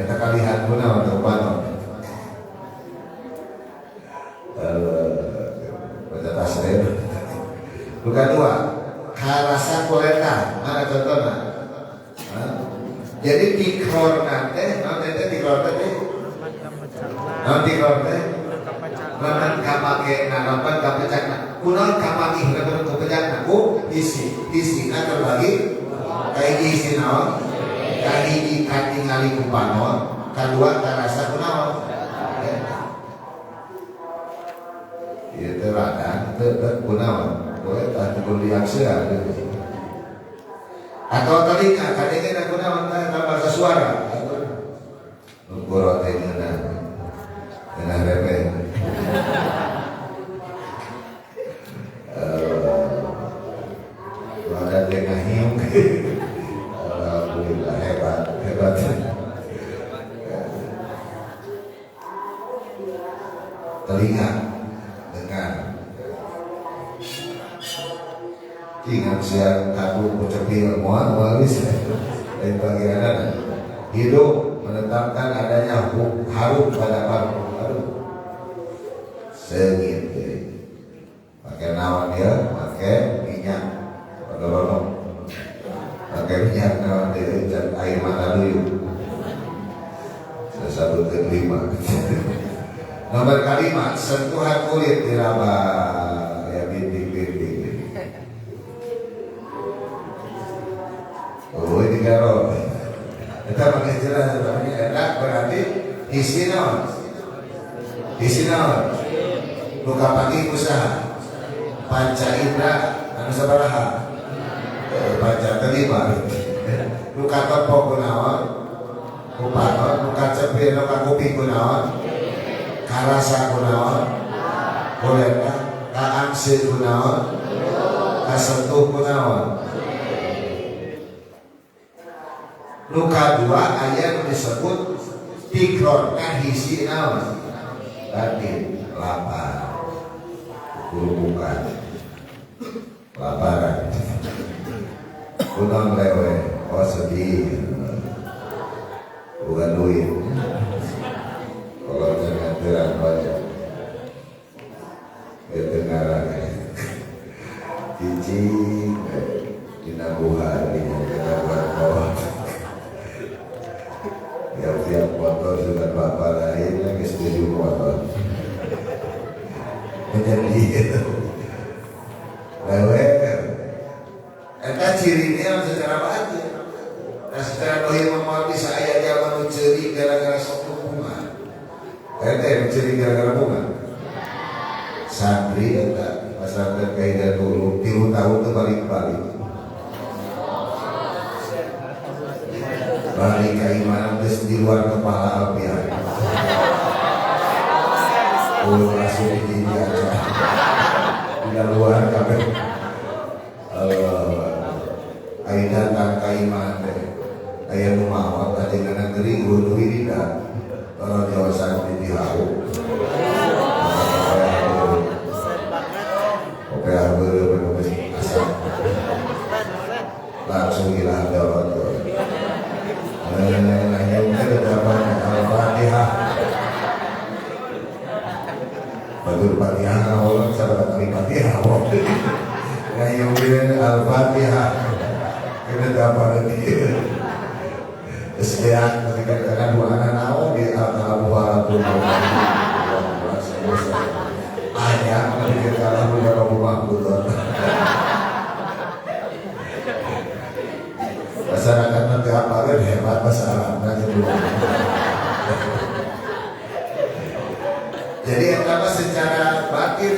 eta kalihan kuno kupanon. Baca tasbih. Bukan dua. Karasa koleta, mana contohnya? Jadi tikror nanti, nanti tikror nanti, nanti tikror nanti, laman kapake, laman kapecak, kuno kapake, laman kapecak, aku isi, nanti lagi, kayak isi naon, kayak ini katingali kupanon, kedua karasa kunaon, itu ladang, itu kunaon. Boleh tak kuliah sehat atau telinga aku nak bahasa suara nugorote dengan repe ada dengan hiung alhamdulillah hebat telinga dengan ingat siang aku ucapin mohon walis dan bagian hidup menetapkan adanya harum pada paru segitu pakai nawan dia pakai minyak pada lorong pakai minyak nawan dia dan air mata dulu sesabut kelima nomor kelima sentuhan kulit diraba ya bintik-bintik. Oh ini karo kita pakai jelas namanya enak berarti isi naon luka pagi usaha panca indra anu sabaraha panca kelima luka topo kunaon kupanon luka cepil luka kuping kunaon karasa kunaon koleta kaangse kunaon kasentuh kunaon. Luka dua ayat disebut tikror hisi naon batin lapar bukan laparan kunang lewe sedih bukan duit kalau jangan terang banyak kedengaran cicing dinabuhan dinabuhan bawah tiap motor sudah bapak lain lagi setuju motor menjadi lewer eta cirinya secara batin dan secara dohir memati saya jangan mencuri gara-gara sok hubungan eta yang mencuri gara-gara hubungan santri eta masyarakat kaidah dulu 3 tahun itu balik-balik balik keimanan terus di luar kepala alpian langsung di aja di luar kabeh ayo datang keimanan deh ayo numawat tadi dengan negeri gunung ini dah kalau jawasan di hau oke langsung hilang dapat hanya mungkin dapat Al-Fatihah Batul Fatihah orang sahabat kali Fatihah hanya mungkin Al-Fatihah kita dapat setiap ketika dengan dua anak nawa di Al-Fatihah ayah ketika kalah punya rumah betul masyarakat nanti apa kan hebat bahasa Arab jadi yang pertama secara batin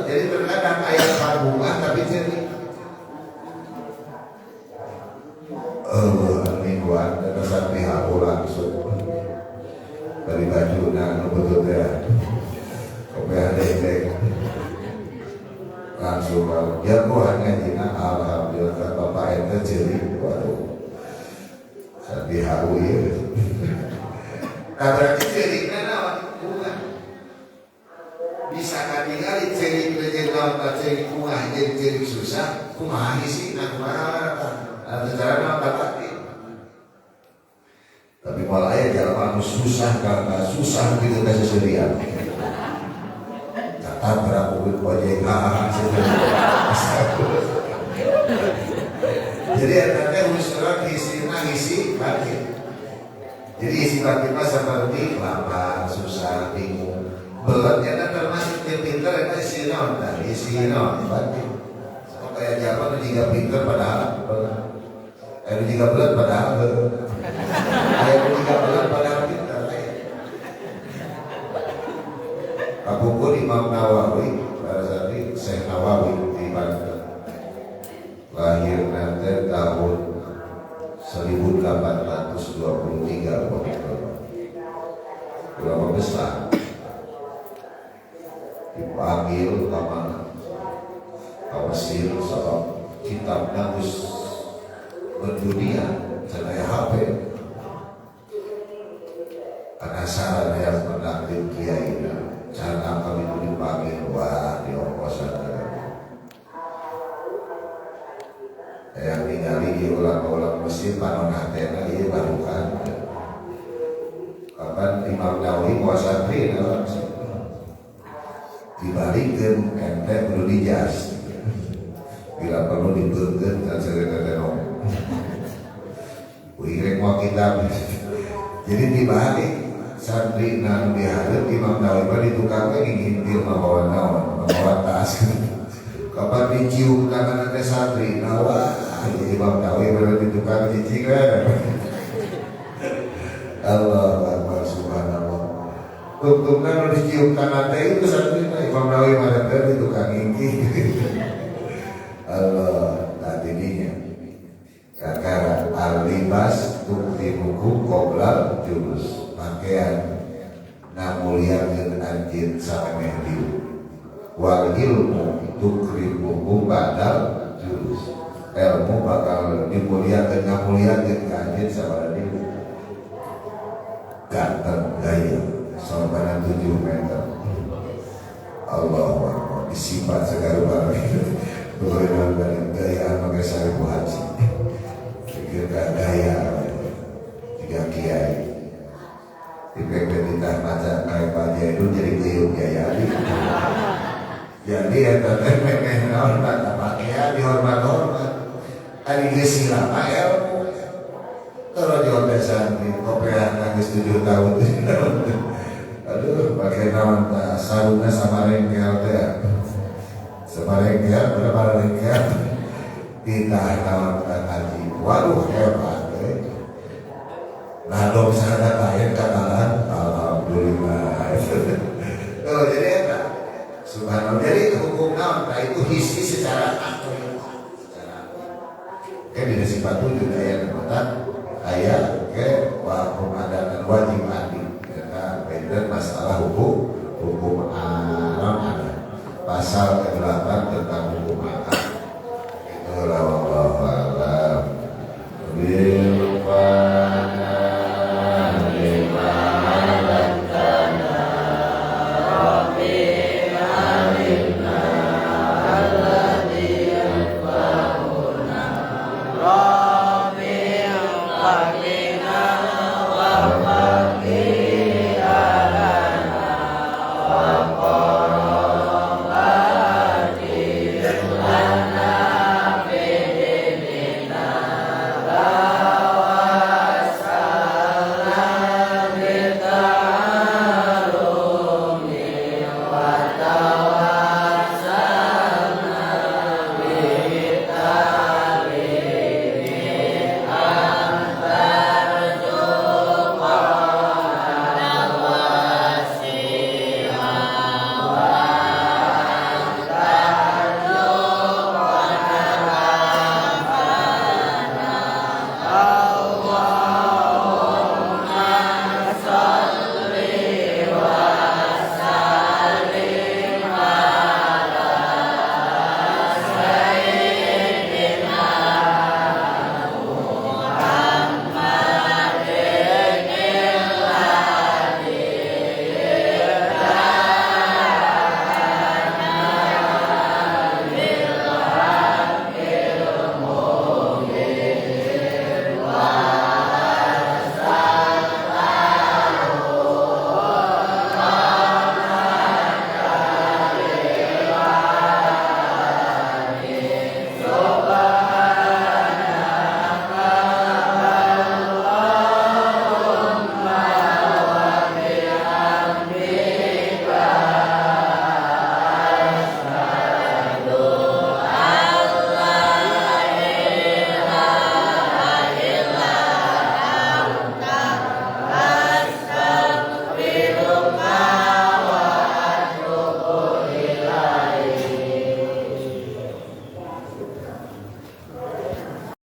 jadi terkadang ayat hubungan tapi jadi mingguan dan sampai aku langsung dari baju dan betul ya kopi ada langsung ya Tuhan ngajina alhamdulillah bapak ente ciri waduh di haru ya. Nah berarti cerita naon misalkan ningali ciri kerja naon ciri kumaha jeung ciri susah kumaha sih nah kumaha cara naon tapi malah aya jalma anu susah karena susah gitu ka seserian catat berapa duit ojek jadi ada musyawarah isi batin. Jadi isi batin mah seperti lapar, susah, bingung. Belatnya termasuk dia pintar itu isi non, batin. So kayak Jawa itu juga pintar padahal, juga belat padahal, juga belat padahal pintar. Kapungkur Imam Nawawi, pada saat ini Syekh Nawawi di Banten. Lahir nanti tahun 1823 ulama besar dipanggil sama Mesir sebab kitabnya harus berdunia saya HP penasaran yang menakdir kiai cara kami itu dipanggil wah di ongkosan yang ningali di ulang-ulang Mesir panonatena ieu barukan kapan Imam Nawawi puasa tri dalam dibalikeun ente perlu dijas bila perlu dibeurkeun dan sagede-gede wirek moal kitab jadi dibalik santri nanu dihareup Imam Nawawi di tukang teh ngintil mabawa naon mabawa tas kapan dicium tangan teh santri nawa jadi Imam Nawawi berada di tukang cicing Allah Akbar subhanallah tukang dicium tangan teh itu santri Imam Nawawi berada di tukang ingki Allah tadinya kakara al-libas tuktimuku qoblal julus pakaian namuliakeun anjeun samemeh diu wal ilmu tukrimuku badal julus ilmu bakal dimuliakan ngamuliakan kajian sabaraha dieu ganteng gaya sorbanan 7 meter Allahu Akbar disifat segala barang bagaimana dari gaya pakai seribu haji pikir gaya 3 kiai dipepet ditah maca kayak Pak Jaidu jadi gayung gaya jadi eta teh memeh naon kata pakaian dihormat-hormat ari geus silama ilmu torojo teh santri kopean geus 7 tahun aduh pakai naon tah sarungna samarengkel teh samarengkel berapa rengkel ditah naon tah haji waduh hebat teh nah dong sadar lain katalan alhamdulillah oh jadi eta subhanallah jadi hukum naon tah itu hisi secara di sifat 7 ayat kata ayat ke hukum adat dan wajib adi karena beda masalah hukum adat pasal ke-8 tentang hukum adat itu lawan